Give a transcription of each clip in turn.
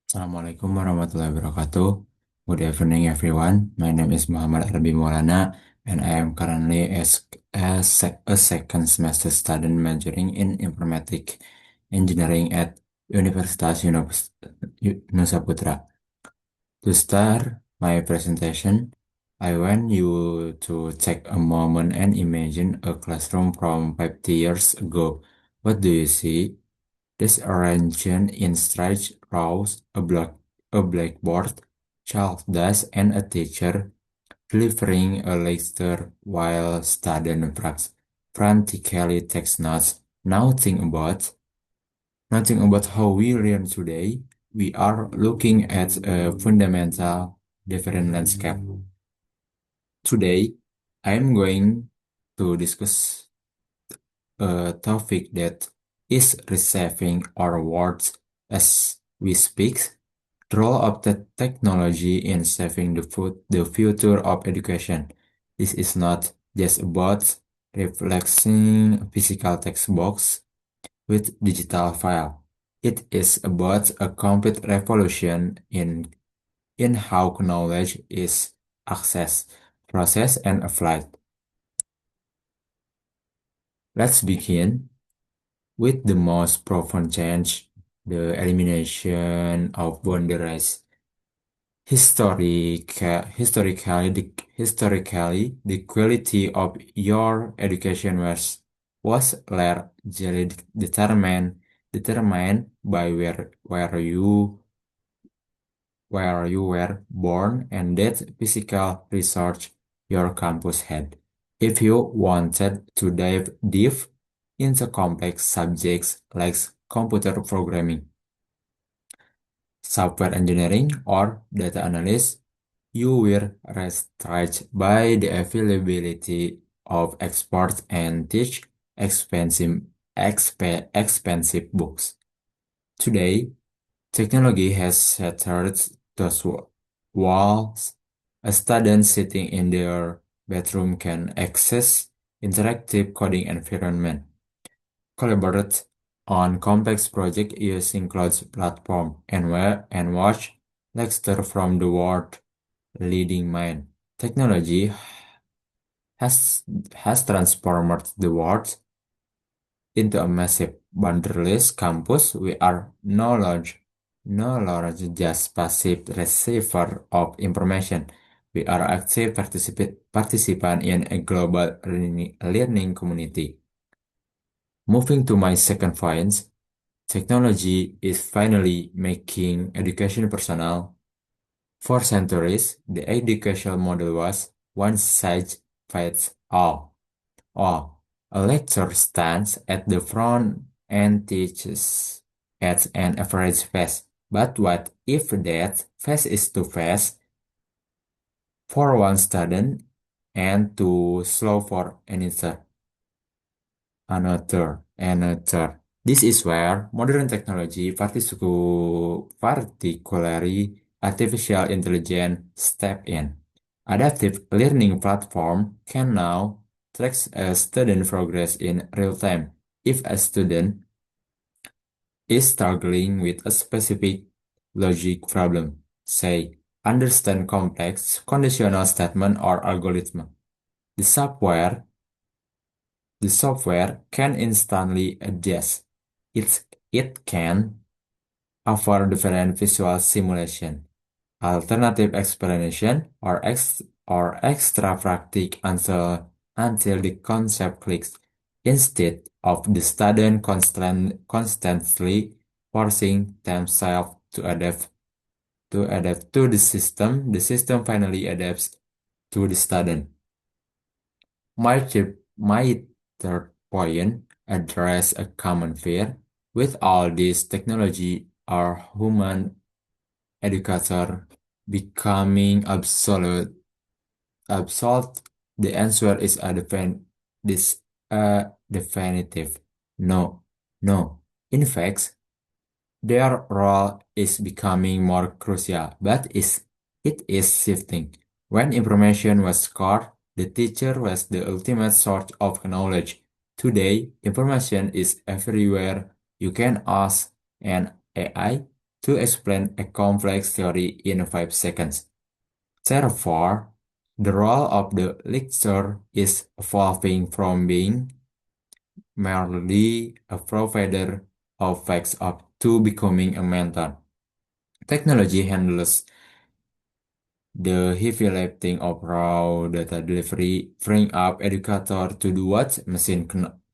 Assalamualaikum warahmatullahi wabarakatuh. Good evening, everyone. My name is Muhammad Arbi Maulana, and I am currently a second semester student majoring in informatic engineering at Nusa Putra. To start my presentation, I want you to take a moment and imagine a classroom from 50 years ago. What do you see? Disarranged in straight rows, a blackboard, chalk desk, and a teacher delivering a lecture while students frantically takes notes. Nothing about how we learn today. We are looking at a fundamental different landscape. Today, I am going to discuss a topic that is reshaping our words as we speak. The role of the technology in shaping the future of education. This is not just about replacing physical textbooks with digital file. It is about a complete revolution in how knowledge is accessed, processed, and applied. Let's begin with the most profound change, the elimination of boundaries. Historically, the quality of your education was largely determined by where you were born and that physical research your campus had. If you wanted to dive deep into complex subjects like computer programming, software engineering, or data analysis, you were restricted by the availability of experts and teach expensive, expensive books. Today, technology has shattered those walls. A student sitting in their bedroom can access interactive coding environment, collaborate on complex projects using cloud platform, and watch lecture from the world leading mind. Technology has has transformed the world into a massive boundaryless campus. We are no longer just passive receiver of information. We are active participant in a global learning community. Moving to my second point, technology is finally making education personal. For centuries, the educational model was one size fits all. A lecturer stands at the front and teaches at an average pace. But what if that pace is too fast for one student and too slow for another? This is where modern technology, particularly artificial intelligence, step in. Adaptive learning platform can now track a student progress in real time. If a student is struggling with a specific logic problem, say, understand complex conditional statement or algorithm, the software the software can instantly adjust. It can offer different visual simulation, alternative explanation, or extra practice until the concept clicks, instead of the student constantly forcing themselves to adapt to the system finally adapts to the student. My third point address a common fear. With all this technology, are human educator becoming absolute? The answer is this definitive no, no. In fact, their role is becoming more crucial, but it is shifting. When information was scarce, the teacher was the ultimate source of knowledge. Today, information is everywhere. You can ask an AI, to explain a complex theory in 5 seconds. Therefore, the role of the lecturer is evolving from being merely a provider of facts up to becoming a mentor. Technology handles the heavy lifting of raw data delivery, freeing up educator to do what machine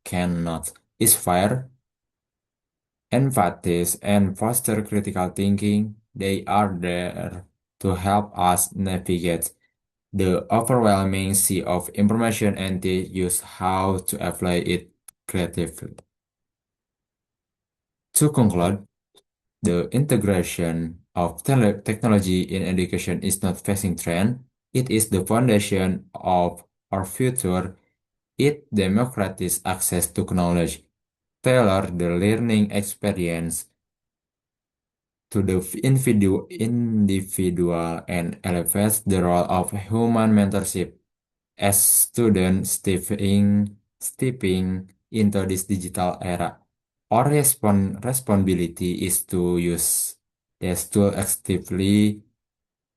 cannot. Inspire, empathize, and foster critical thinking. They are there to help us navigate the overwhelming sea of information and teach us how to apply it creatively. To conclude, the integration of technology in education is not passing trend. It is the foundation of our future. It democratizes access to knowledge, tailor the learning experience to the individual and elevates the role of human mentorship as students stepping into this digital era. Our responsibility is to use this tool actively,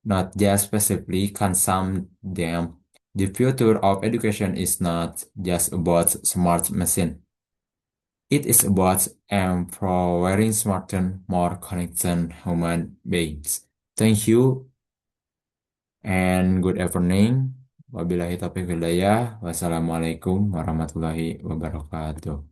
not just passively consume them. The future of education is not just about smart machine. It is about empowering smarter, more connected human beings. Thank you and good evening. Wabillahi taufiq wal hidayah. Wassalamualaikum warahmatullahi wabarakatuh.